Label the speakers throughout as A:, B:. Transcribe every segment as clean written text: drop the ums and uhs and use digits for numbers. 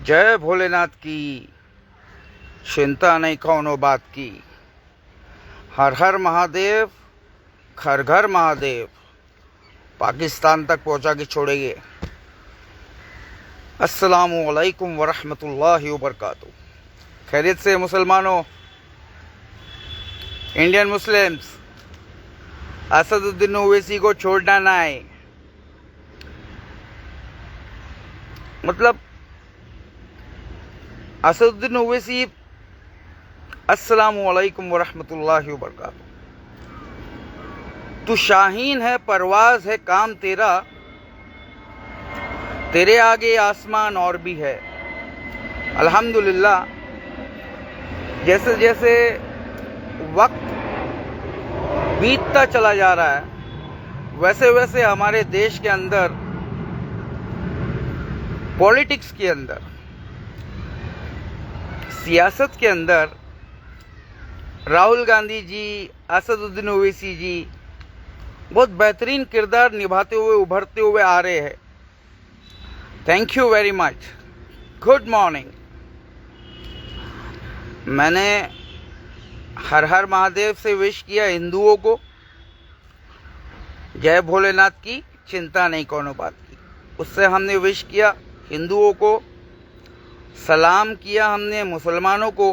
A: जय भोलेनाथ की, चिंता नहीं कौनो बात की। हर हर महादेव, घर घर महादेव, पाकिस्तान तक पहुंचा के छोड़ेंगे। अस्सलामु अलैकुम वरहमतुल्लाहि वबरकातुहू। खैरियत से मुसलमानों, इंडियन मुस्लिम्स, असदुद्दीन ओवैसी को छोड़ना ना है। मतलब असदुद्दीन ओवैसी, अस्सलामु अलैकुम वरहमतुल्लाहि वबरकातुहू। तू शाहीन है, परवाज है काम तेरा, तेरे आगे आसमान और भी है। अल्हम्दुलिल्लाह, जैसे जैसे वक्त बीतता चला जा रहा है, वैसे वैसे हमारे देश के अंदर, पॉलिटिक्स के अंदर, सियासत के अंदर राहुल गांधी जी, असदुद्दीन ओवैसी जी बहुत बेहतरीन किरदार निभाते हुए उभरते हुए आ रहे हैं। Thank you very much. Good morning. मैंने हर हर महादेव से विश किया हिंदुओं को, जय भोलेनाथ की, चिंता नहीं कोनो बात की। उससे हमने विश किया हिंदुओं को, सलाम किया हमने मुसलमानों को,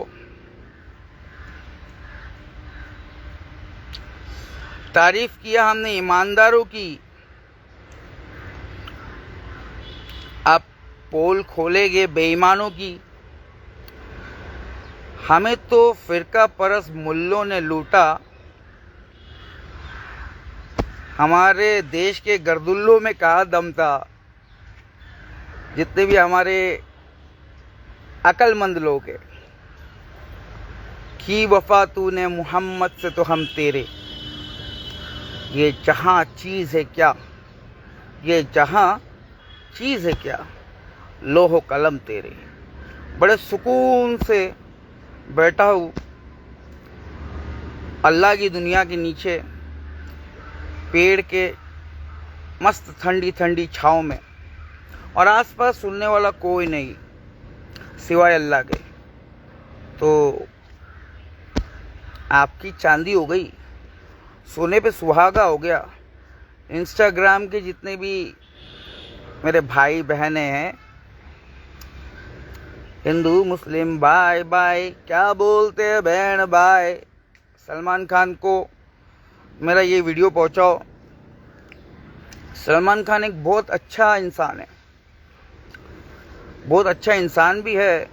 A: तारीफ किया हमने ईमानदारों की। अब पोल खोलेंगे बेईमानों की। हमें तो फिरका परस मुल्लों ने लूटा, हमारे देश के गर्दुल्लों में कहाँ दम था। जितने भी हमारे अक्लमंद लोग हैं, की वफा तूने मोहम्मद से तो हम तेरे, ये जहां चीज है क्या, ये जहां चीज है क्या, लोहो कलम तेरे। बड़े सुकून से बैठा हूँ अल्लाह की दुनिया के नीचे, पेड़ के मस्त ठंडी ठंडी छाँव में, और आसपास सुनने वाला कोई नहीं सिवाय अल्लाह के। तो आपकी चांदी हो गई, सोने पे सुहागा हो गया। इंस्टाग्राम के जितने भी मेरे भाई बहनें हैं, हिंदू मुस्लिम बाय बाय, क्या बोलते हैं बहन बाय। सलमान खान को मेरा ये वीडियो पहुंचाओ। सलमान खान एक बहुत अच्छा इंसान है, बहुत अच्छा इंसान भी है,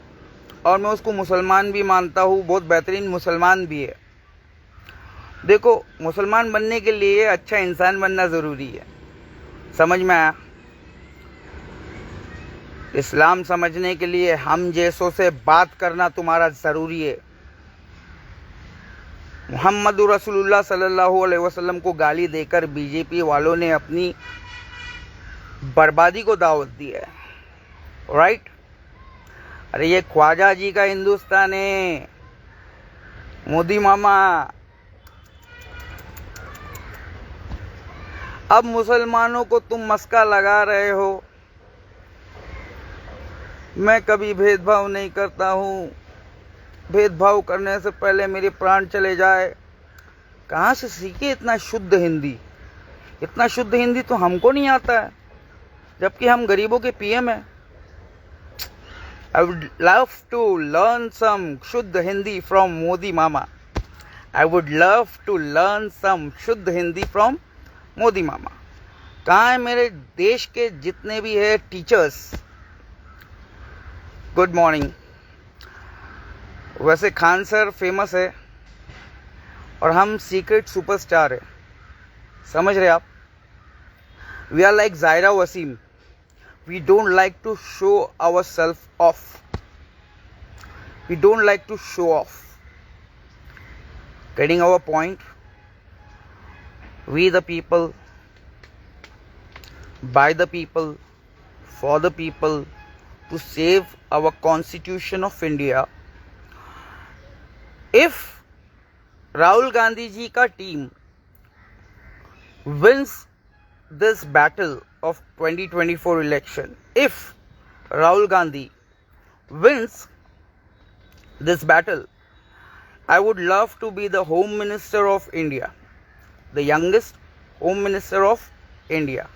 A: और मैं उसको मुसलमान भी मानता हूँ, बहुत बेहतरीन मुसलमान भी है। देखो, मुसलमान बनने के लिए अच्छा इंसान बनना ज़रूरी है, समझ में आया। इस्लाम समझने के लिए हम जैसों से बात करना तुम्हारा ज़रूरी है। मोहम्मद रसूलुल्लाह सल्लल्लाहु अलैहि वसल्लम को गाली देकर बीजेपी वालों ने अपनी बर्बादी को दावत दी है, राइट। अरे ये ख्वाजा जी का हिंदुस्तान है, मोदी मामा। अब मुसलमानों को तुम मस्का लगा रहे हो, मैं कभी भेदभाव नहीं करता हूँ, भेदभाव करने से पहले मेरे प्राण चले जाए। कहाँ से सीखे इतना शुद्ध हिंदी? इतना शुद्ध हिंदी तो हमको नहीं आता है, जबकि हम गरीबों के पीएम हैं। I would love to learn some शुद्ध Hindi from Modi mama. I would love to learn some शुद्ध हिंदी from मोदी मामा। कहाँ है मेरे देश के जितने भी है टीचर्स? Good morning. वैसे खान सर फेमस है और हम सीक्रेट सुपरस्टार है, समझ रहे आप। We are like Zaira Wasim, we don't like to show ourselves off, we don't like to show off. Getting our point? We the people, by the people, for the people, to save our constitution of India. If Rahul Gandhi ji ka team wins this battle of 2024 election, if Rahul Gandhi wins this battle, I would love to be the Home Minister of India, the youngest Home Minister of India,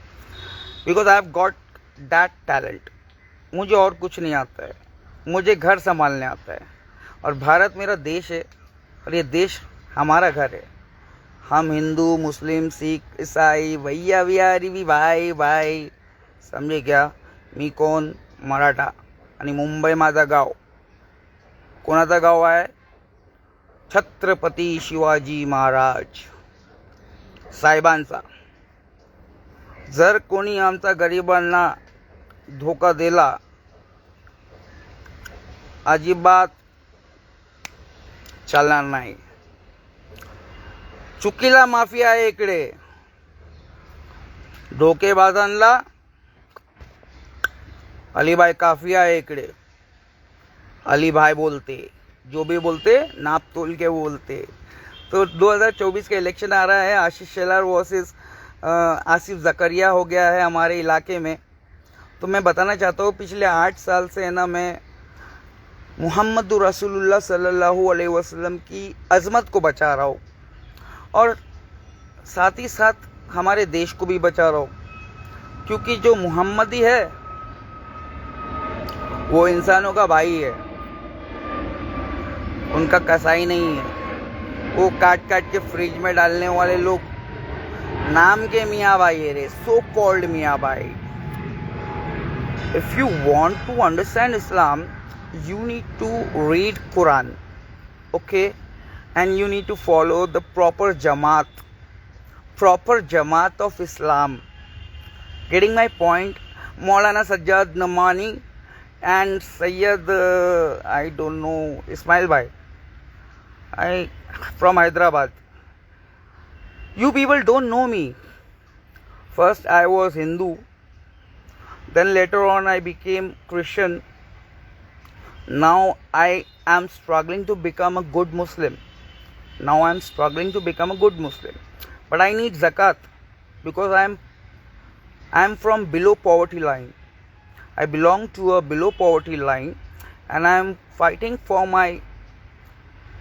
A: because I have got that talent. मुझे और कुछ नहीं आता है, मुझे घर संभालने आता है, और भारत मेरा देश है और ये देश हमारा घर है. हम हिंदू, मुस्लिम, सिख, ईसाई, भैया बिहारी भी भाई भाई, समझे क्या? मी कोण? मराठा. आणि मुंबई माझा गाव. कोणाचा गाव आहे? छत्रपती शिवाजी महाराज साहेबांचा. जर कोणी आमचा गरिबांना धोका दिला, अजिबात चालणार नाही. चुकीला माफी आहे इकडे. धोकेबाजांना अलीभाई काफी आहे इकडे. अलीभाई बोलते, जो भी बोलते नाप तोल के बोलते. तो 2024 का इलेक्शन आ रहा है. आशीष शेलार वर्सेस आसिफ जकरिया हो गया है हमारे इलाके में. तो मैं बताना चाहता हूँ, पिछले 8 साल से है ना, मैं मोहम्मद रसूलुल्लाह सल्लल्लाहु अलैहि वसल्लम की अजमत को बचा रहा हूँ, और साथ ही साथ हमारे देश को भी बचा रहा हूँ. क्योंकि जो मोहम्मदी है वो इंसानों का भाई है, उनका कसाई नहीं है. वो काट काट के फ्रिज में डालने वाले लोग नाम के मियाँ भाई है रे, सो कॉल्ड मियाँ भाई. If you want to understand Islam, you need to read Quran, okay, and you need to follow the proper Jamaat of Islam. Getting my point? Maulana Sajjad Namani and Sayyid I don't know, Ismail Bhai, I from Hyderabad. You people don't know me. First I was Hindu, then later on I became Christian. Now I am struggling to become a good Muslim. But I need zakat because I am from below poverty line. I belong to a below poverty line, and I am fighting for my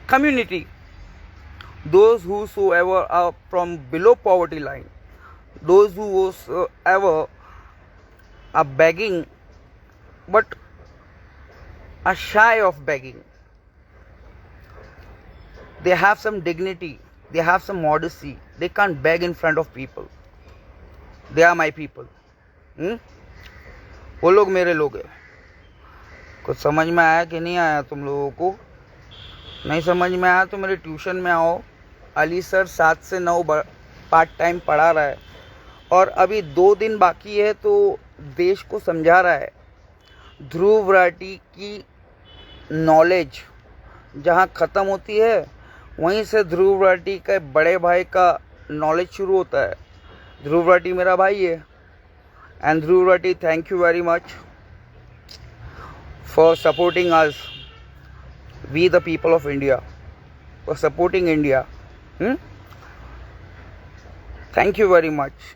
A: community. Those whosoever are from below poverty line, those whosoever are begging but are shy of begging. They have some dignity, they have some modesty, they can't beg in front of people. They are my people. वो लोग मेरे लोग हैं. कुछ समझ में आया कि नहीं आया तुम लोगों को? नहीं समझ में आया तो मेरे ट्यूशन में आओ. अली सर 7 से 9 पार्ट टाइम पढ़ा रहा है, और अभी 2 दिन बाकी है तो देश को समझा रहा है. ध्रुव राठी की नॉलेज जहाँ ख़त्म होती है, वहीं से ध्रुव राठी के बड़े भाई का नॉलेज शुरू होता है. ध्रुव राठी मेरा भाई है. And Dhruv Rathi, thank you very much for supporting us, we the people of India, for supporting India. Thank you very much.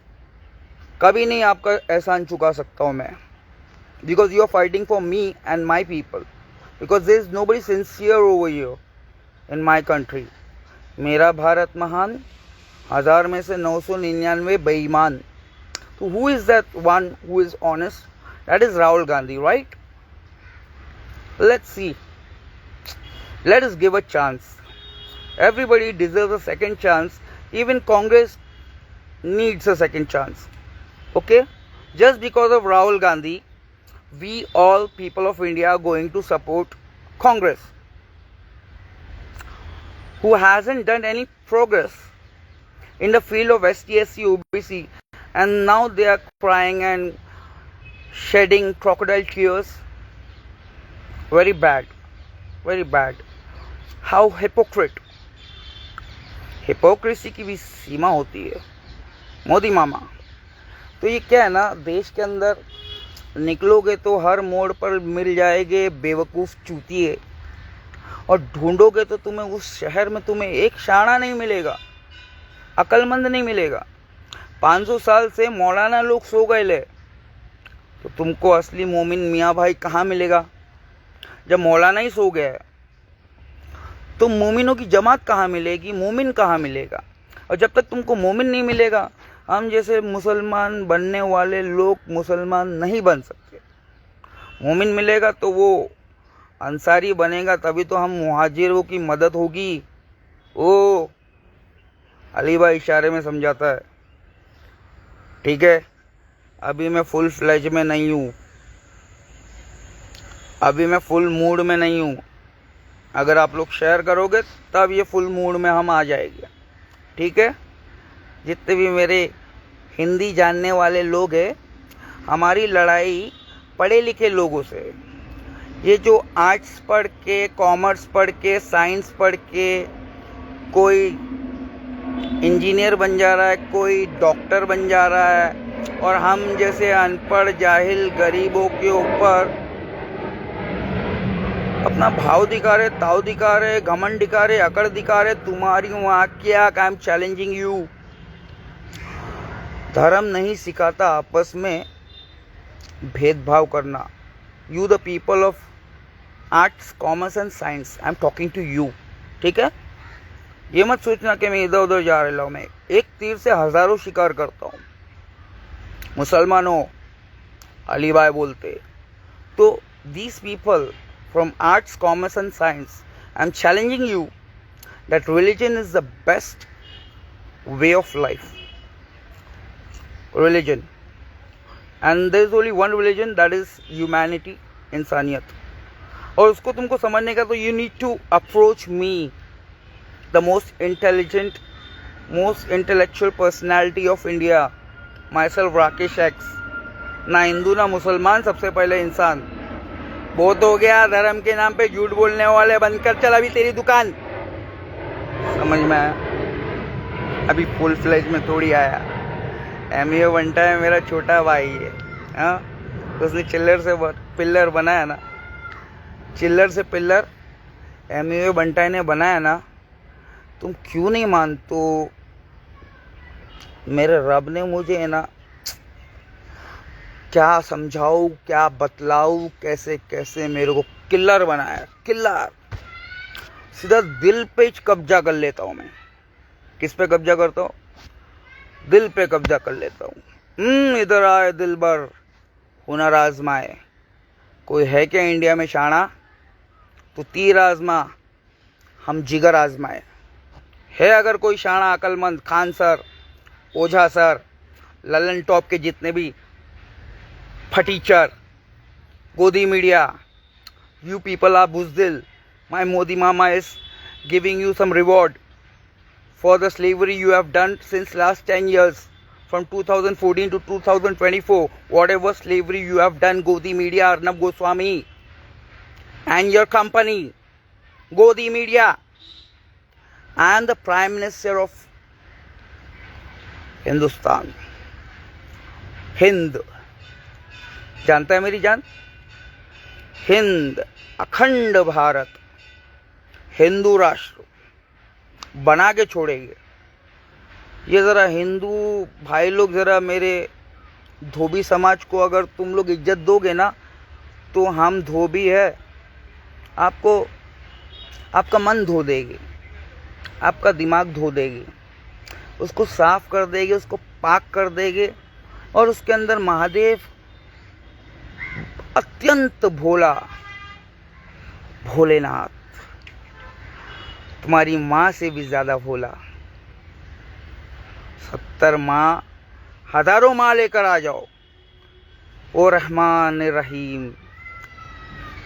A: कभी नहीं आपका एहसान चुका सकता हूँ मैं, because you are fighting for me and my people, because there is nobody sincere over here in my country. मेरा भारत महान, 1000 में से 999 बेईमान. So who is that one who is honest? That is Rahul Gandhi, right? Let's see. Let us give a chance. Everybody deserves a second chance. Even Congress needs a second chance. Okay? Just because of Rahul Gandhi, we all people of India are going to support Congress, who hasn't done any progress in the field of ST/SC OBC. And now they are crying and shedding crocodile tears. Very bad. Very bad. How hypocrite. Hypocrisy की भी सीमा होती है मोदी मामा. तो ये क्या है ना, देश के अंदर निकलोगे तो हर मोड़ पर मिल जाएंगे बेवकूफ़ चूतिए, और ढूंढोगे तो तुम्हें उस शहर में तुम्हें एक शाना नहीं मिलेगा, अक्लमंद नहीं मिलेगा. 500 साल से मौलाना लोग सो गए ले, तो तुमको असली मोमिन मियाँ भाई कहाँ मिलेगा? जब मौलाना ही सो गया है तो मोमिनों की जमात कहाँ मिलेगी, मोमिन कहाँ मिलेगा? और जब तक तुमको मोमिन नहीं मिलेगा, हम जैसे मुसलमान बनने वाले लोग मुसलमान नहीं बन सकते। मोमिन मिलेगा तो वो अंसारी बनेगा, तभी तो हम मुहाजिरों की मदद होगी। ओ अली भाई इशारे में समझाता है। ठीक है, अभी मैं फुल फ्लेज में नहीं हूँ, अभी मैं फुल मूड में नहीं हूँ। अगर आप लोग शेयर करोगे तब ये फुल मूड में हम आ जाएंगे। ठीक है, जितने भी मेरे हिंदी जानने वाले लोग हैं, हमारी लड़ाई पढ़े लिखे लोगों से। ये जो आर्ट्स पढ़ के, कॉमर्स पढ़ के, साइंस पढ़ के कोई इंजीनियर बन जा रहा है, कोई डॉक्टर बन जा रहा है, और हम जैसे अनपढ़ जाहिल गरीबों के ऊपर अपना भाव दिखा रहे, ताव दिखा रहे, घमंड दिखा रहे, अकड़ दिखा रहे। तुम्हारी वहाँ क्या, आई एम चैलेंजिंग यू। धर्म नहीं सिखाता आपस में भेदभाव करना। You the people of arts, commerce and science, I am talking to you. ठीक है, ये मत सोचना कि मैं इधर उधर जा रहा हूँ। मैं एक तीर से हजारों शिकार करता हूँ। मुसलमानों, अली भाई बोलते तो these people from arts, commerce and science, I'm challenging you that religion is the best way of life. Religion, and there is only one religion, that is humanity, इंसानियत। और उसको तुमको समझने का तो you need to approach me, the most intelligent, most intellectual personality of India, myself Rakesh X। ना हिंदू ना मुसलमान, सबसे पहले इंसान। बहुत हो गया धर्म के नाम पे झूठ बोलने वाले, बंद कर, चल अभी तेरी दुकान। समझ में आया? अभी फुल फ्लेज में थोड़ी आया। एमईओ बंटा है मेरा छोटा भाई है, हाँ, उसने चिल्लर से पिल्लर बनाया ना, चिल्लर से पिल्लर एमईओ बंटा ने बनाया ना। तुम क्यों नहीं मान? तो मेरे रब ने मुझे है ना, क्या समझाऊं, क्या बतलाऊं, कैसे कैसे मेरे को किल्लर बनाया। किल्लर सीधा दिल पे कब्जा कर लेता हूं मैं। किस पे कब्जा करता हूं? दिल पे कब्जा कर लेता हूं। इधर आए दिलबर, हुनर आजमाए। कोई है क्या इंडिया में शाना? तो तीर आजमा, हम जिगर आजमाए। है अगर कोई शाना अकलमंद, खान सर, ओझा सर, ललन टॉप के जितने भी फटीचर, गोदी media, you people are buzdil. My Modi Mama is giving you some reward for the slavery you have done since last 10 years, from 2014 to 2024. Whatever slavery you have done, Godi Media, Arnab Goswami and your company, Godi Media, and the Prime Minister of Hindustan, Hind, जानता है मेरी जान? हिंद, अखंड भारत, हिंदू राष्ट्र बना के छोड़ेंगे। ये ज़रा हिंदू भाई लोग, ज़रा मेरे धोबी समाज को अगर तुम लोग इज्जत दोगे ना, तो हम धोबी है, आपको आपका मन धो देगी, आपका दिमाग धो देगी, उसको साफ कर देगी, उसको पाक कर देगी, और उसके अंदर महादेव अत्यंत भोला, भोलेनाथ, तुम्हारी माँ से भी ज्यादा भोला। 70 माँ, हजारों माँ लेकर आ जाओ, ओ रहमान रहीम।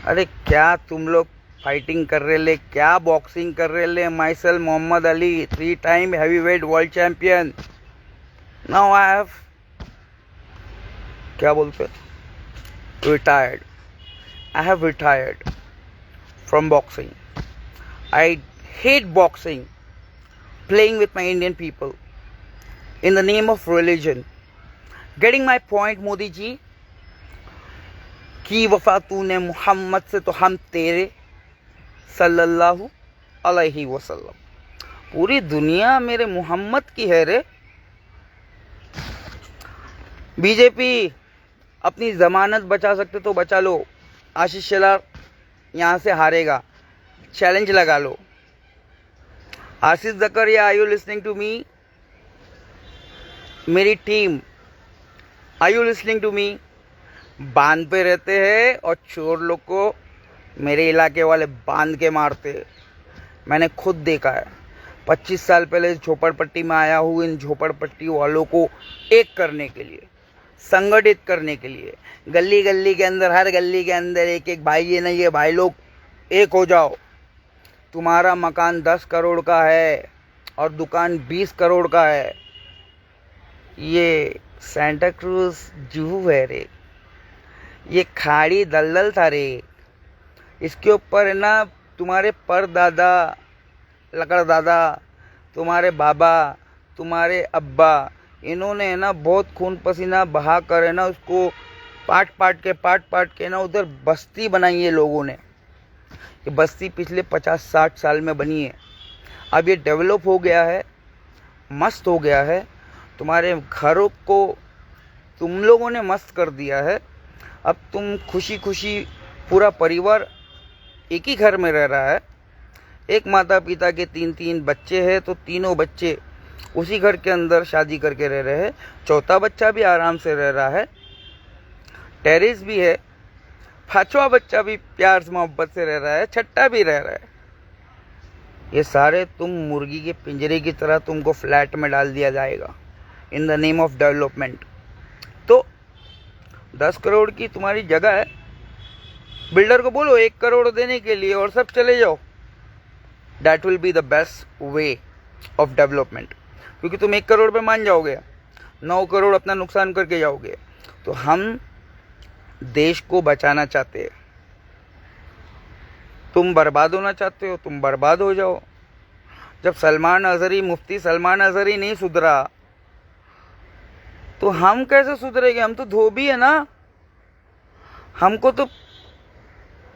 A: अरे क्या तुम लोग फाइटिंग कर रहे ले, क्या बॉक्सिंग कर रहे ले? Myself Muhammad Ali, 3 time heavyweight world champion. Now I have, क्या बोलते, retired. I have retired from boxing. I hate boxing, playing with my Indian people in the name of religion. Getting my point, Modi ji? की वफा तूने मोहम्मद से तो हम तेरे, सल्लल्लाहु अलैहि वसल्लम। पूरी दुनिया मेरे मोहम्मद की है रे। बीजेपी अपनी जमानत बचा सकते तो बचा लो। आशीष शेलार यहाँ से हारेगा। चैलेंज लगा लो। Ashish Zakaria, are you listening to me? मेरी team, are you listening to me? बांध पे रहते हैं और चोर लोग को मेरे इलाके वाले बांध के मारते हैं। मैंने खुद देखा है। 25 साल पहले झोपड़पट्टी में आया हूँ इन झोपड़पट्टी वालों को एक करने के लिए, संगठित करने के लिए। गली गली के अंदर, हर गली के अंदर एक एक भाई, ये नहीं है भाई लोग, एक हो जाओ। तुम्हारा मकान 10 करोड़ का है और दुकान 20 करोड़ का है। ये सेंटा क्रूज जू है रे, ये खाड़ी दलदल था रे। इसके ऊपर है ना तुम्हारे परदादा, लकड़ दादा, तुम्हारे बाबा, तुम्हारे अब्बा, इन्होंने है ना बहुत खून पसीना बहा कर है ना उसको पाट पाट के ना उधर बस्ती बनाई है लोगों ने। ये बस्ती पिछले 50-60 साल में बनी है। अब ये डेवलप हो गया है, मस्त हो गया है। तुम्हारे घरों को तुम लोगों ने मस्त कर दिया है। अब तुम खुशी खुशी पूरा परिवार एक ही घर में रह रहा है। एक माता पिता के 3-3 बच्चे हैं तो तीनों बच्चे उसी घर के अंदर शादी करके रह रहे हैं। चौथा बच्चा भी आराम से रह रहा है, टेरेस भी है। 5वां बच्चा भी प्यार से मोहब्बत से रह रहा है, छठा भी रह रहा है। ये सारे तुम मुर्गी के पिंजरे की तरह तुमको फ्लैट में डाल दिया जाएगा in the name of development. तो 10 करोड़ की तुम्हारी जगह है, बिल्डर को बोलो 1 करोड़ देने के लिए और सब चले जाओ। That will be the best way of development, क्योंकि तुम 1 करोड़ पे मान जाओगे, 9 करोड़ अपना नुकसान करके जाओगे। तो हम देश को बचाना चाहते हैं। तुम बर्बाद होना चाहते हो, तुम बर्बाद हो जाओ। जब मुफ्ती सलमान अजहरी नहीं सुधरा तो हम कैसे सुधरेंगे? हम तो धोबी है ना। हमको तो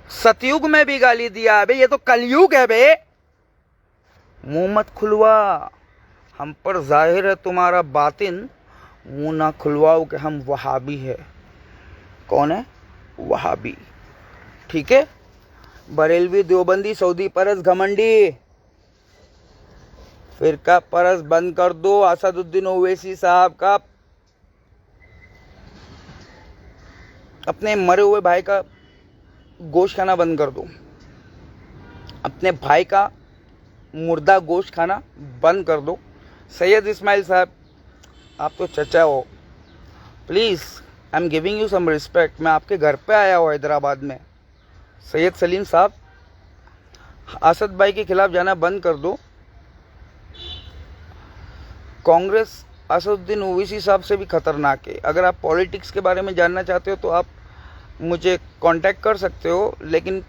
A: सतयुग में भी गाली दिया अबे, ये तो कलयुग है बे। मुंह मत खुलवा, हम पर जाहिर है तुम्हारा बातिन। मुंह ना खुलवाओ कि हम वहाबी है। कौन है वहाबी? ठीक है, बरेलवी, देवबंदी, सऊदी परस, घमंडी, फिरका परस बंद कर दो। असदुद्दीन ओवैसी साहब का अपने मरे हुए भाई का गोश्त खाना बंद कर दो। अपने भाई का मुर्दा गोश्त खाना बंद कर दो। सैयद इस्माइल साहब, आप तो चचा हो, please I am giving you some respect. मैं आपके घर पे आया हूँ हैदराबाद में। सैयद सलीम साहब, असद भाई के खिलाफ जाना बंद कर दो। कांग्रेस असदुद्दीन ओवैसी साहब से भी खतरनाक है। अगर आप पॉलिटिक्स के बारे में जानना चाहते हो तो आप मुझे कांटेक्ट कर सकते हो, लेकिन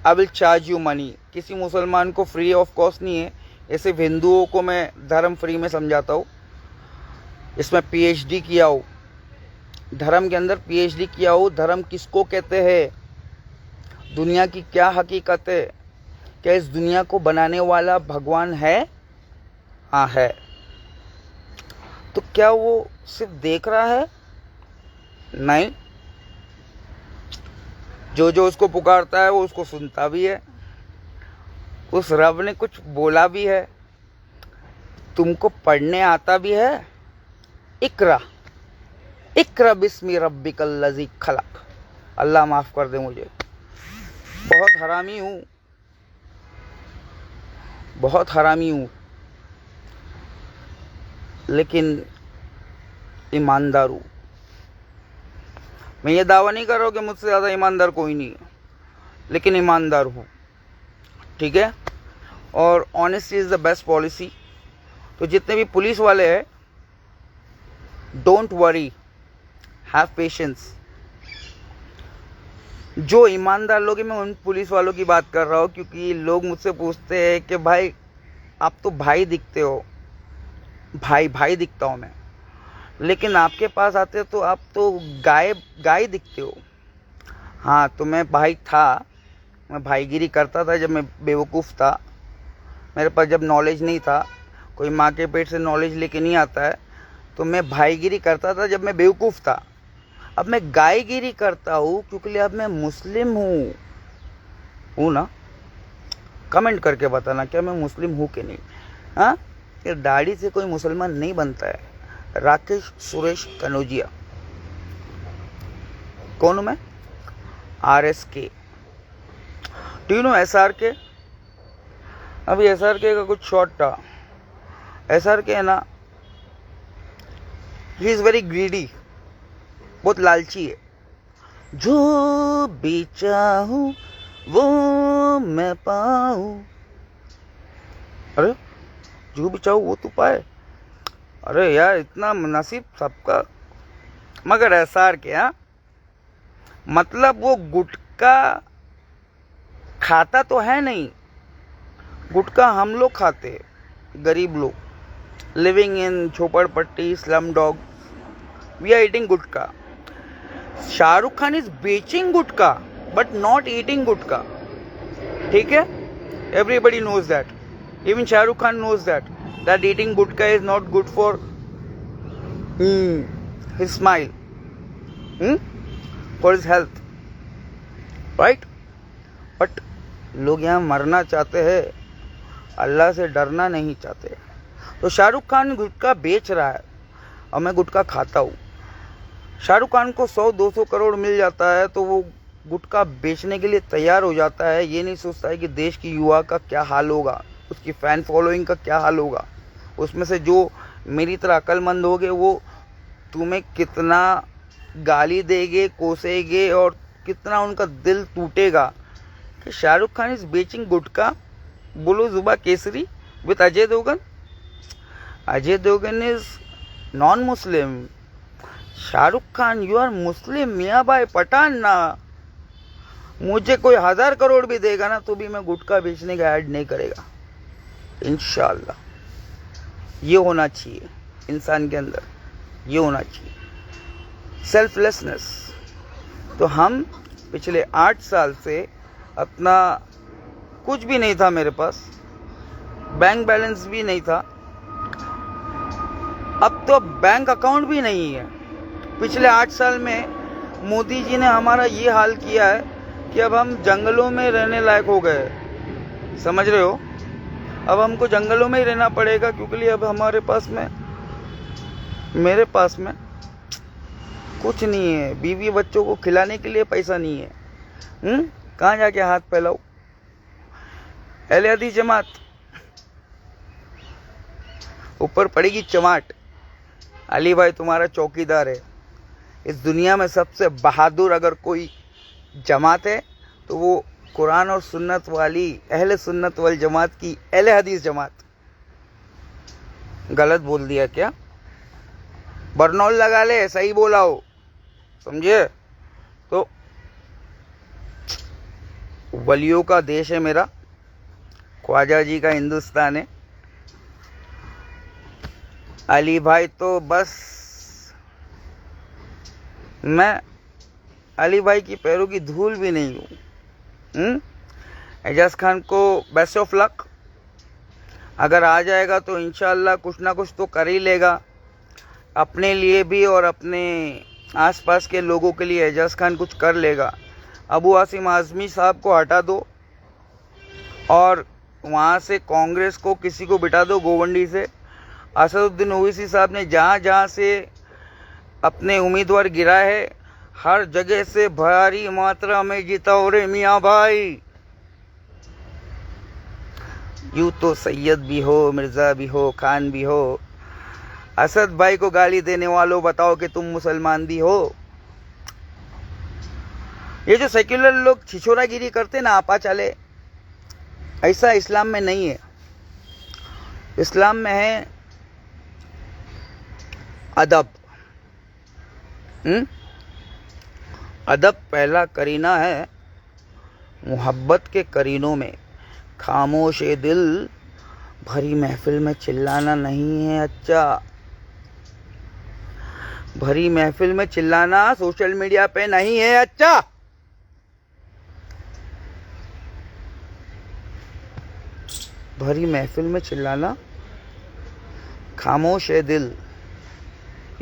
A: I will charge you money. किसी मुसलमान को फ्री ऑफ कॉस्ट नहीं है, ये सिर्फ हिंदुओं को मैं धर्म फ्री में समझाता हूँ। इसमें पीएचडी किया हो, धर्म के अंदर पीएचडी किया हो। धर्म किसको कहते हैं, दुनिया की क्या हकीकत है, क्या इस दुनिया को बनाने वाला भगवान है? हाँ है। तो क्या वो सिर्फ देख रहा है? नहीं, जो जो उसको पुकारता है वो उसको सुनता भी है। उस रब ने कुछ बोला भी है, तुमको पढ़ने आता भी है। इकरा इकरा बिस्मि रब्बिकल लज़ी खलक। अल्लाह माफ़ कर दे मुझे, बहुत हरामी हूँ, बहुत हरामी हूँ, लेकिन ईमानदार हूँ। मैं ये दावा नहीं कर रहा हूँ कि मुझसे ज़्यादा ईमानदार कोई नहीं है, लेकिन ईमानदार हूँ। ठीक है, और honesty is the best policy. तो जितने भी पुलिस वाले हैं, डोंट वरी, हैव पेशेंस। जो ईमानदार लोग हैं, मैं उन पुलिस वालों की बात कर रहा हूँ, क्योंकि लोग मुझसे पूछते हैं कि भाई आप तो भाई दिखते हो। भाई दिखता हूँ मैं, लेकिन आपके पास आते हो तो आप तो गाय दिखते हो। हाँ, तो मैं भाई था, मैं भाईगिरी करता था जब मैं बेवकूफ़ था। मेरे पास जब नॉलेज नहीं था, कोई माँ के पेट से नॉलेज लेके नहीं आता है, तो मैं भाईगिरी करता था जब मैं बेवकूफ़ था। अब मैं गायगिरी करता हूँ क्योंकि अब मैं मुस्लिम हूँ। हूँ ना? कमेंट करके बताना क्या मैं मुस्लिम हूँ कि नहीं। हाँ, ये दाढ़ी से कोई मुसलमान नहीं बनता है। राकेश सुरेश कनौजिया। कौन हूँ मैं? RSK। Do you know SRK? अभी SRK का कुछ शॉर्ट था। SRK है ना, ही इज वेरी ग्रीडी, बहुत लालची है। जो भी चाहूं वो मैं पाऊं। अरे जो भी चाहूं वो तू पाए। अरे यार, इतना नसीब सबका। मगर SRK, हाँ, मतलब वो गुटखा खाता तो है नहीं। गुटखा हम लोग खाते हैं, गरीब लोग, लिविंग इन झोपड़पट्टी, slum dog, we are eating gutkha. Shahrukh Khan is बेचिंग gutkha but not eating gutkha. ठीक है, everybody knows that, even Shahrukh Khan knows that eating gutkha is not good for his smile, for his health, right? But लोग यहाँ मरना चाहते हैं, अल्लाह से डरना नहीं चाहते। तो शाहरुख खान गुटखा बेच रहा है और मैं गुटखा खाता हूँ। शाहरुख खान को 100-200 करोड़ मिल जाता है तो वो गुटखा बेचने के लिए तैयार हो जाता है। ये नहीं सोचता है कि देश की युवा का क्या हाल होगा, उसकी फैन फॉलोइंग का क्या हाल होगा। उसमें से जो मेरी तरह अक्लमंद होंगे वो तुम्हें कितना गाली देंगे, कोसेंगे और कितना उनका दिल टूटेगा कि शाहरुख खान इज बेचिंग गुटखा। बोलो Zuban Kesari with Ajay Devgan. Ajay Devgan is non Muslim. Shahrukh Khan you are Muslim, मियाँ भाई पठान ना। मुझे कोई 1000 करोड़ भी देगा ना तो भी मैं गुटखा बेचने का ऐड नहीं करेगा, इंशाल्लाह। ये होना चाहिए इंसान के अंदर, ये होना चाहिए सेल्फलेसनेस। तो हम पिछले 8 साल से अपना कुछ भी नहीं था मेरे पास, बैंक बैलेंस भी नहीं था, अब तो बैंक अकाउंट भी नहीं है। पिछले 8 साल में मोदी जी ने हमारा ये हाल किया है कि अब हम जंगलों में रहने लायक हो गए। समझ रहे हो? अब हमको जंगलों में ही रहना पड़ेगा क्योंकि अब हमारे पास में, मेरे पास में कुछ नहीं है। बीवी बच्चों को खिलाने के लिए पैसा नहीं है। कहाँ जाके हाथ फैलाओ? अहले हदीस जमात, ऊपर पड़ेगी चमाट। अली भाई तुम्हारा चौकीदार है। इस दुनिया में सबसे बहादुर अगर कोई जमात है तो वो कुरान और सुन्नत वाली अहले सुन्नत वल जमात की अहले हदीस जमात। गलत बोल दिया क्या? बरनौल लगा ले, सही बोला हो, समझे? तो वलियों का देश है मेरा, ख्वाजा जी का हिंदुस्तान है। अली भाई तो बस, मैं अली भाई की पैरों की धूल भी नहीं हूँ। एजाज खान को बेस्ट ऑफ लक। अगर आ जाएगा तो इंशाल्लाह कुछ ना कुछ तो कर ही लेगा, अपने लिए भी और अपने आसपास के लोगों के लिए एजाज खान कुछ कर लेगा। अबू आसिम आज़मी साहब को हटा दो और वहाँ से कांग्रेस को किसी को बिठा दो गोवंडी से। असदुद्दीन ओवैसी साहब ने जहाँ जहाँ से अपने उम्मीदवार गिरा है हर जगह से भारी मात्रा में जीता हो रे मियाँ भाई। यूँ तो सैयद भी हो, मिर्ज़ा भी हो, खान भी हो। असद भाई को गाली देने वालों बताओ कि तुम मुसलमान भी हो। ये जो सेक्युलर लोग छिछोरागिरी करते ना, आपा चले, ऐसा इस्लाम में नहीं है। इस्लाम में है अदब। अदब पहला करीना है। मोहब्बत के करीनों में खामोश दिल, भरी महफिल में चिल्लाना नहीं है। अच्छा, भरी महफिल में चिल्लाना सोशल मीडिया पे नहीं है। अच्छा, भरी महफिल में चिल्लाना, खामोश है दिल।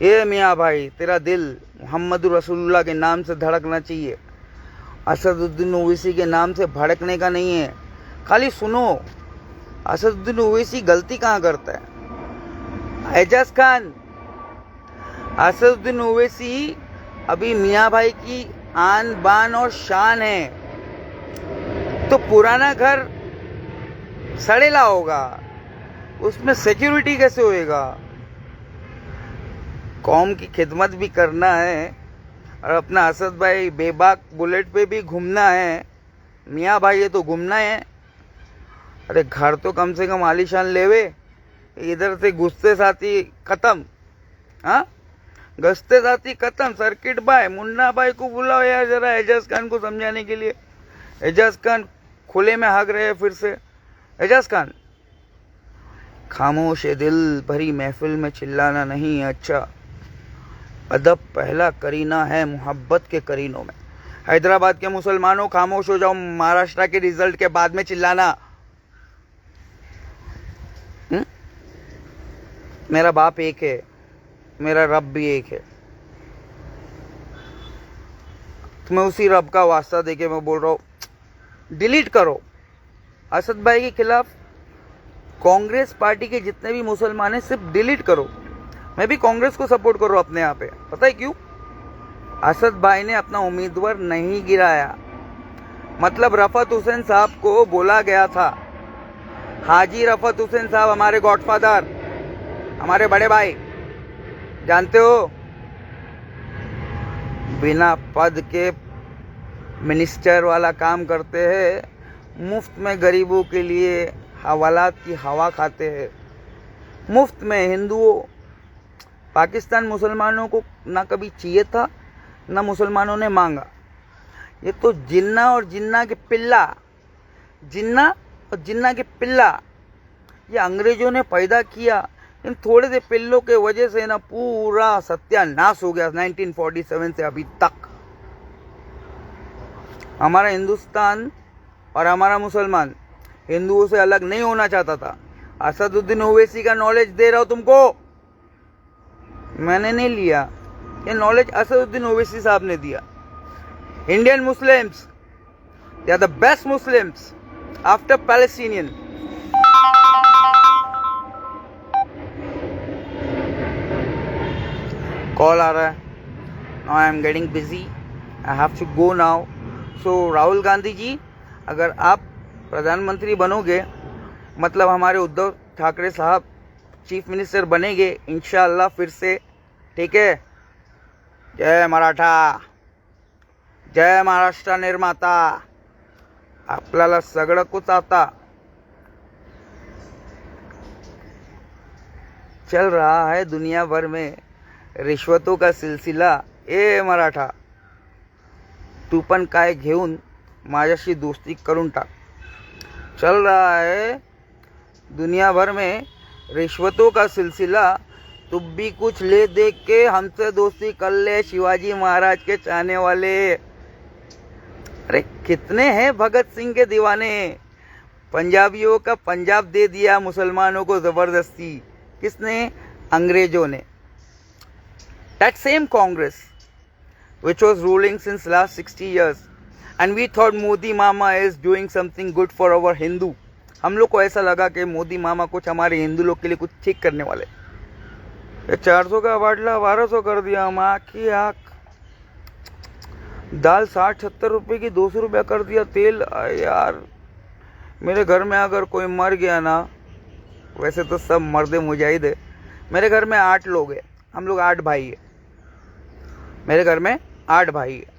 A: ये मियाँ भाई तेरा दिल मोहम्मद रसूलुल्लाह के नाम से धड़कना चाहिए असदुद्दीन ओवैसी के नाम से भड़कने का नहीं है, खाली सुनो असदुद्दीन ओवैसी गलती कहाँ करता है। एजाज खान, असदुद्दीन ओवैसी अभी मियाँ भाई की आन बान और शान है, तो पुराना घर सड़ेला होगा, उसमें सिक्योरिटी कैसे होएगा। कौम की खिदमत भी करना है और अपना असद भाई बेबाक बुलेट पे भी घूमना है। मियाँ भाई ये तो घूमना है। अरे घर तो कम से कम आलीशान लेवे, इधर से घुसते साथी खत्म। हाँ, घुसते साथी खत्म। सर्किट भाई, मुन्ना भाई को बुलाओ यार जरा एजाज खान को समझाने के लिए। एजाज खान खुले में हक रहे हैं फिर से। एजाज खान, खामोश दिल भरी महफिल में चिल्लाना नहीं है अच्छा, अदब पहला करीना है मोहब्बत के करीनों में। हैदराबाद के मुसलमानों खामोश हो जाओ, महाराष्ट्र के रिजल्ट के बाद में चिल्लाना। मेरा बाप एक है, मेरा रब भी एक है। तुम्हें उसी रब का वास्ता देके मैं बोल रहा हूं, डिलीट करो। असद भाई के खिलाफ कांग्रेस पार्टी के जितने भी मुसलमान हैं सिर्फ डिलीट करो। मैं भी कांग्रेस को सपोर्ट कर रहा हूं अपने यहाँ पे। पता है क्यों? असद भाई ने अपना उम्मीदवार नहीं गिराया। मतलब रफत हुसैन साहब को बोला गया था, हाजी रफत हुसैन साहब हमारे गॉडफादर, हमारे बड़े भाई, जानते हो, बिना पद के मिनिस्टर वाला काम करते हैं, मुफ्त में गरीबों के लिए हवालात की हवा खाते हैं, मुफ्त में। हिंदुओं, पाकिस्तान मुसलमानों को ना कभी चाहिए था ना मुसलमानों ने मांगा। ये तो जिन्ना और जिन्ना के पिल्ला, जिन्ना और जिन्ना के पिल्ला ये अंग्रेजों ने पैदा किया। इन थोड़े से पिल्लों के वजह से ना पूरा सत्यानाश हो गया 1947 से अभी तक। हमारा हिंदुस्तान और हमारा मुसलमान हिंदुओं से अलग नहीं होना चाहता था। असदुद्दीन ओवैसी का नॉलेज दे रहा हूं तुमको, मैंने नहीं लिया, ये नॉलेज असदुद्दीन ओवैसी साहब ने दिया। Indian Muslims, they are the best Muslims after Palestinian. Call आ रहा है, now I am getting busy, I have to go now. So Rahul Gandhi ji, अगर आप प्रधानमंत्री बनोगे, मतलब हमारे उद्धव ठाकरे साहब चीफ मिनिस्टर बनेंगे इंशाअल्लाह फिर से, ठीक है। जय मराठा, जय महाराष्ट्र निर्माता, आपल्याला सगळं कुछ आता। चल रहा है दुनिया भर में रिश्वतों का सिलसिला। ए मराठा, तू पण काय घेऊन माझ्याशी दोस्ती करून टाक। चल रहा है दुनिया भर में रिश्वतों का सिलसिला, तुम भी कुछ ले दे के हमसे दोस्ती कर ले शिवाजी महाराज के चाहने वाले। अरे कितने हैं भगत सिंह के दीवाने। पंजाबियों का पंजाब दे दिया मुसलमानों को जबरदस्ती। किसने? अंग्रेजों ने। That same Congress which was ruling since last 60 years and we thought Modi mama is doing something good for our Hindu। हम लोग को ऐसा लगा कि मोदी मामा कुछ हमारे हिंदू लोग के लिए कुछ ठीक करने वाले। ये 400 का बाटला 1200 कर दिया। हम आँख की आँख। दाल 60-70 रुपए की 200 रुपया कर दिया। तेल यार, मेरे घर में अगर कोई मर गया ना, वैसे तो सब मर्दे मुजाहिद है, मेरे घर में 8 लोग हैं, हम लोग 8 भाई है। मेरे घर में 8 भाई है।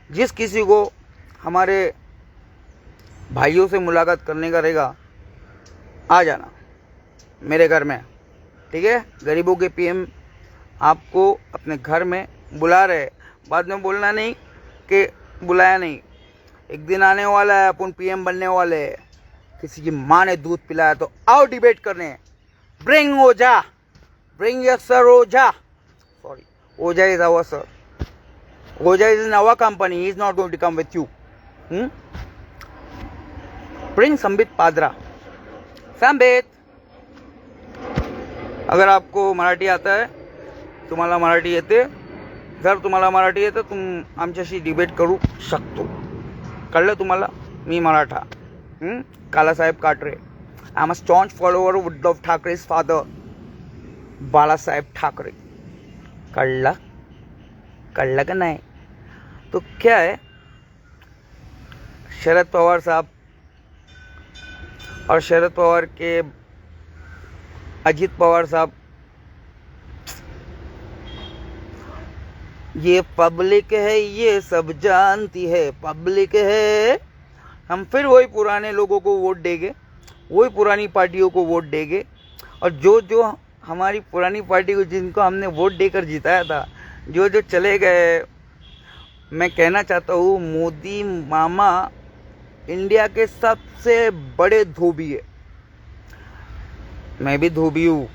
A: जिस किसी को हमारे भाइयों से मुलाकात करने का रहेगा, आ जाना मेरे घर में, ठीक है। गरीबों के पीएम आपको अपने घर में बुला रहे, बाद में बोलना नहीं कि बुलाया नहीं। एक दिन आने वाला है, अपन पीएम बनने वाले हैं। किसी की माँ ने दूध पिलाया तो आओ डिबेट करने। Bring Ojha, bring your sir Ojha. Sorry, Oja is our sir. Oja is in our company. He is not going to come with you. Bring Sambit Padra. Sambit. अगर आपको मराठी आता है, तुम्हाला मराठी येते, जर तुम्हाला मराठी येतं, तुम आमच्याशी डिबेट करू शकतो। कळलं तुम्हाला? मी Maratha. Kalasaheb Katre. I am a staunch follower of Uddhav ठाकरे's फादर बालासाहेब ठाकरे. कळलं का नहीं? तो क्या है, शरद पवार साहब और शरद पवार के अजीत पवार साहब, ये पब्लिक है, ये सब जानती है, पब्लिक है. हम फिर वही पुराने लोगों को वोट देंगे, वही पुरानी पार्टियों को वोट देंगे. और जो हमारी पुरानी पार्टी को, जिनको हमने वोट देकर जिताया था, जो चले गए, मैं कहना चाहता हूँ मोदी मामा इंडिया के सबसे बड़े धोबी है. मैं भी धोबी हूँ.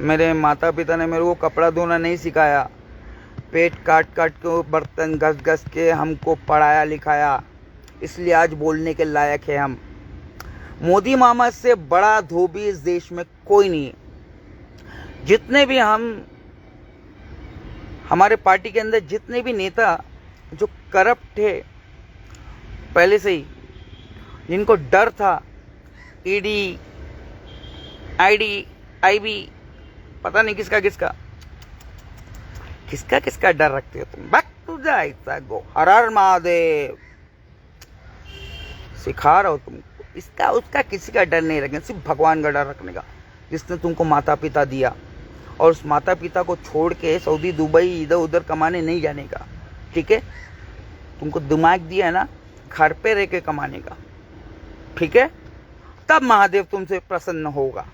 A: मेरे माता पिता ने मेरे को कपड़ा धोना नहीं सिखाया, पेट काट के बर्तन घस के हमको पढ़ाया लिखाया, इसलिए आज बोलने के लायक है हम. मोदी मामा से बड़ा धोबी इस देश में कोई नहीं है. जितने भी हमारे पार्टी के अंदर जितने भी नेता जो करप्ट थे पहले से ही, जिनको डर था, ईडी, आईडी, आईबी, पता नहीं किसका डर रखते हो तुम. बैक टू जाएगा गो. हर हर महादेव. सिखा रहा हूं तुमको, इसका उसका किसी का डर नहीं रखना, सिर्फ भगवान का डर रखने का, जिसने तुमको माता पिता दिया. और उस माता पिता को छोड़ के सऊदी, दुबई, इधर उधर कमाने नहीं जाने का. ठीक है? तुमको दिमाग दिया है ना, घर पे रह के कमाने का. ठीक है? तब महादेव तुमसे प्रसन्न होगा.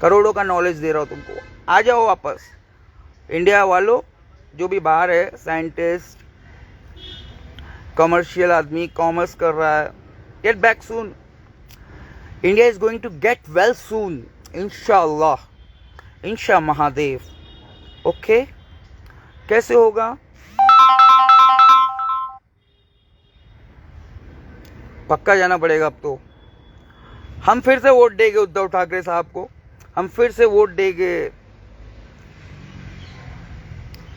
A: करोड़ों का नॉलेज दे रहा हूं तुमको. आ जाओ वापस. इंडिया वालों, जो भी बाहर है, साइंटिस्ट, कमर्शियल आदमी, कॉमर्स कर रहा है, get back soon. India is going to get well soon, इंशाअल्लाह, इंशा महादेव. ओके? कैसे होगा? पक्का जाना पड़ेगा अब तो. हम फिर से वोट देंगे उद्धव ठाकरे साहब को, हम फिर से वोट देंगे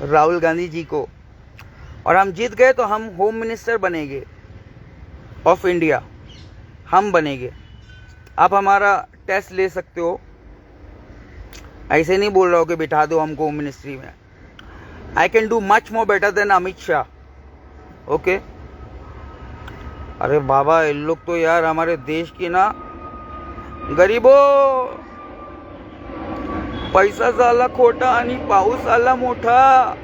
A: राहुल गांधी जी को, और हम जीत गए तो हम होम मिनिस्टर बनेंगे ऑफ इंडिया. हम बनेंगे. आप हमारा टेस्ट ले सकते हो. ऐसे नहीं बोल रहा हो कि बिठा दो हमको होम मिनिस्ट्री में. I can do much more better than Amit Shah. Okay? अरे बाबा, इन लोग तो यार हमारे देश की ना, गरीबों, पैसा झाला खोटा आणि पाऊस आला मोठा.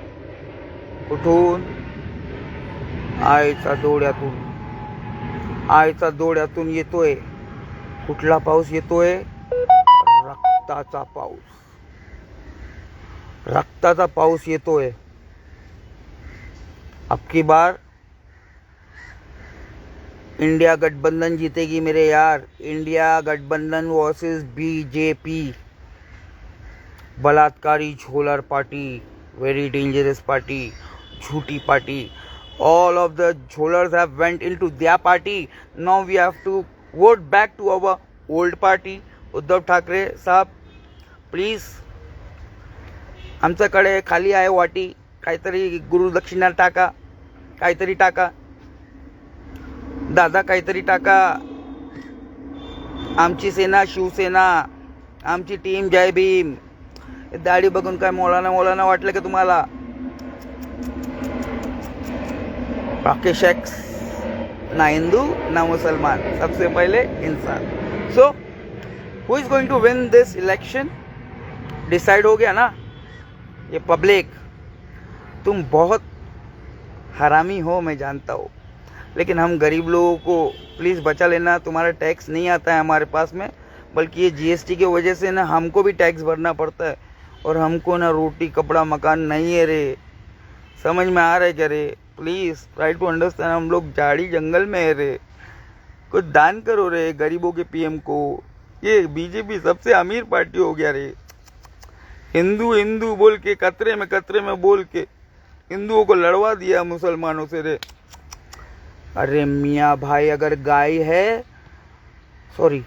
A: कुठून? आईचा डोळ्यातून येतोय. कुठला पाऊस येतोय? रक्ताचा पाऊस. रक्ताचा पाऊस येतोय. अब की बार इंडिया गठबंधन जीतेगी मेरे यार. इंडिया गठबंधन वर्सेस बीजेपी. बलात्कारी झोलर पार्टी, वेरी डेंजरस पार्टी, झूठी पार्टी. All of the झोलर्स have went into their party. Now we have to vote back to our old party. Uddhav Thackeray साहब, प्लीज, आमच्याकडे खाली आहे वाटी, काहीतरी गुरुदक्षिणा टाका, काहीतरी टाका. दादा काहीतरी टाका. आमची सेना शिवसेना, आमची टीम जय भीम. दाढी बघून काय मोलाना वाटलं का तुम्हाला? राकेश एक्स, ना हिंदू ना मुसलमान, सबसे पहले इंसान. So who is going to win this election? Decide हो गया ना. ये पब्लिक, तुम बहुत हरामी हो, मैं जानता हूँ, लेकिन हम गरीब लोगों को प्लीज़ बचा लेना. तुम्हारा टैक्स नहीं आता है हमारे पास में, बल्कि ये जीएसटी की वजह से ना हमको भी टैक्स भरना पड़ता है, और हमको ना रोटी कपड़ा मकान नहीं है रे. समझ में आ रहा है क्या रे? Please try to understand. हम लोग झाड़ी जंगल में है रे. कुछ दान करो रे गरीबों के पीएम को. ये बीजेपी सबसे अमीर पार्टी हो गया रे. हिंदू हिंदू बोल के कतरे में बोल के हिंदुओं को लड़वा दिया मुसलमानों से रे. अरे मियाँ भाई अगर गाय है, सॉरी,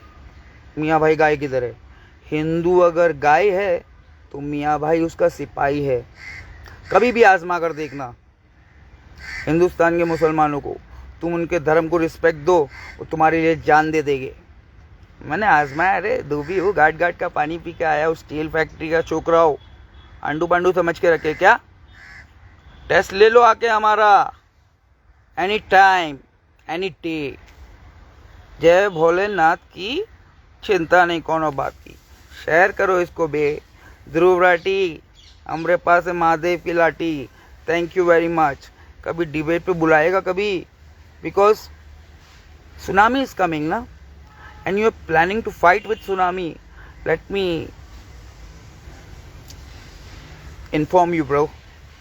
A: मियाँ भाई गाय किधर है? हिंदू अगर गाय है तो मियाँ भाई उसका सिपाही है. कभी भी आजमा कर देखना. हिंदुस्तान के मुसलमानों को, तुम उनके धर्म को रिस्पेक्ट दो, वो तुम्हारे लिए जान दे देंगे। मैंने आजमाया, अरे धोबी हूँ, घाट घाट का पानी पी के आया हूँ, स्टील फैक्ट्री का छोकरा हो, अंडू पांडू समझ के रखे क्या? टेस्ट ले लो आके हमारा, एनी टाइम एनी डे। जय भोलेनाथ की, चिंता नहीं कोनो बात की। शेयर करो इसको बे। ध्रुव राठी, हमरे पास है महादेव की लाठी। Thank you very much. कभी डिबेट पे बुलाएगा कभी, बिकॉज सुनामी इज कमिंग ना, and you are planning to fight with tsunami. Let me inform you, bro.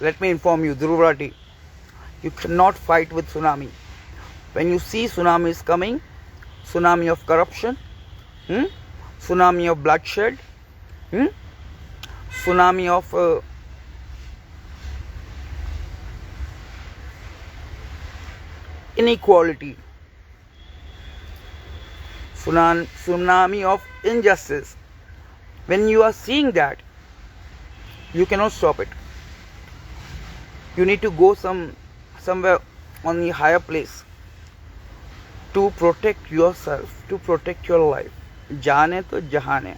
A: Let me inform you, Dhruv Rathi. You cannot fight with tsunami. When you see tsunami is coming, tsunami of corruption, tsunami of bloodshed, tsunami of inequality, tsunami of injustice. When you are seeing that, you cannot stop it. You need to go somewhere on the higher place to protect yourself, to protect your life. जाने तो जहाने,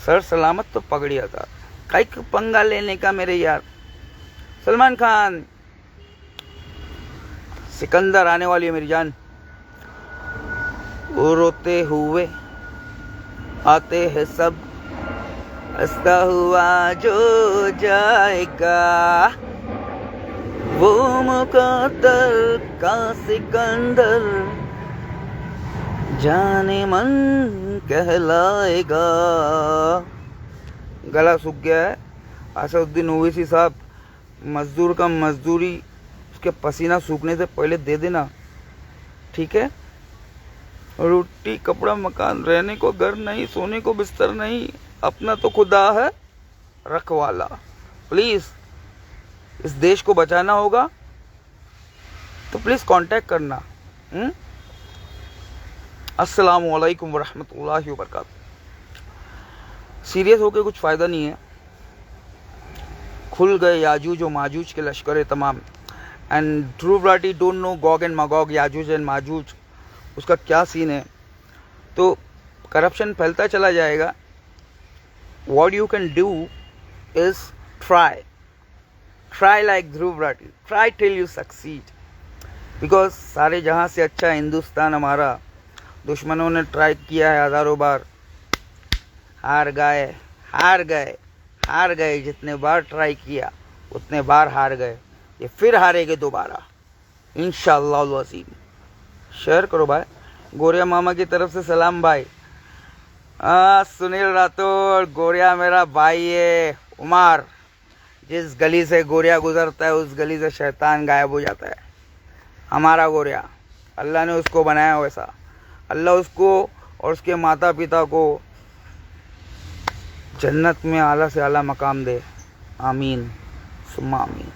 A: sir सलामत तो पकड़िया था। कई पंगा लेने का मेरे यार। सलमान खान, सिकंदर आने वाली है मेरी जान। वो रोते हुए आते हैं सब, हंसता हुआ जो जाएगा, वो मुकद्दर का सिकंदर जाने मन कहलाएगा। गला सूख गया है। असदुद्दीन ओवैसी साहब, मजदूर का मजदूरी उसके पसीना सूखने से पहले दे देना, ठीक है? रोटी कपड़ा मकान, रहने को घर नहीं, सोने को बिस्तर नहीं, अपना तो खुदा है रखवाला। प्लीज, इस देश को बचाना होगा तो प्लीज कांटेक्ट करना। अस्सलाम वालेकुम वरहमतुल्लाहि वबरकातुहू। सीरियस होके कुछ फायदा नहीं है। खुल गए याजूज और माजूज के लश्कर तमाम। And Dhruv Rathee don't know Gog and magog, याजूज एंड माजूज, उसका क्या सीन है। तो करप्शन फैलता चला जाएगा। What you can do is try like Dhruv Rathi, try till you succeed, because सारे जहां से अच्छा हिंदुस्तान हमारा। दुश्मनों ने ट्राई किया है हजारों बार, हार गए। जितने बार ट्राई किया उतने बार हार गए, ये फिर हारेंगे दोबारा इंशाअल्लाह अज़ीम। शेयर करो भाई। गोरिया मामा की तरफ से सलाम भाई। सुनील राठौर, गोरिया मेरा भाई है। उमर, जिस गली से गोरिया गुजरता है उस गली से शैतान गायब हो जाता है। हमारा गोरिया, अल्लाह ने उसको बनाया वैसा। अल्लाह उसको और उसके माता पिता को जन्नत में आला से आला मकाम दे। आमीन सुम्मा आमीन।